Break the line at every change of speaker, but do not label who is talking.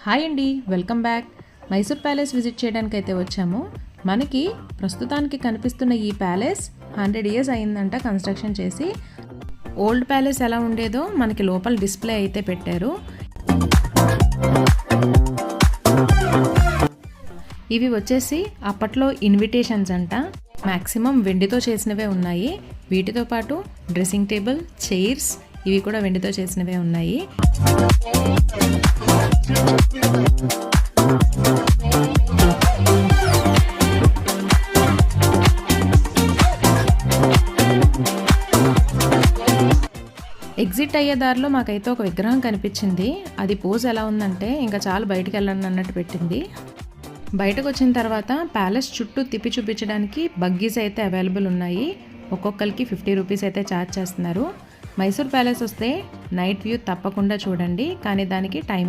Hi అండి, welcome back. Mysore palace visit చేయడానికి అయితే వచ్చాము. మనకి ప్రస్తుతానికి కనిపిస్తున్న ఈ ప్యాలెస్ 100 ఇయర్స్ అయిందంట కన్స్ట్రక్షన్ చేసి. ఓల్డ్ ప్యాలెస్ ఎలా ఉండేదో మనకి లోపల డిస్ప్లే అయితే పెట్టారు. ఇవి వచ్చేసి అప్పట్లో ఇన్విటేషన్స్ అంట. మ్యాక్సిమం వెండితో చేసినవే ఉన్నాయి. వీటితో పాటు డ్రెస్సింగ్ టేబుల్, చైర్స్ ఇవి కూడా వెండితో చేసినవే ఉన్నాయి. ఎగ్జిట్ అయ్యే దారిలో మాకైతే ఒక విగ్రహం కనిపించింది. అది పోజ్ ఎలా ఉందంటే ఇంకా చాలు బయటికి వెళ్ళండి అన్నట్టు పెట్టింది. బయటకు వచ్చిన తర్వాత ప్యాలెస్ చుట్టూ తిప్పి చూపించడానికి బగ్గీస్ అయితే అవైలబుల్ ఉన్నాయి. ఒక్కొక్కరికి 50 రూపీస్ అయితే ఛార్జ్ చేస్తున్నారు. మైసూర్ ప్యాలెస్ వస్తే నైట్ వ్యూ తప్పకుండా చూడండి, కానీ దానికి టైమింగ్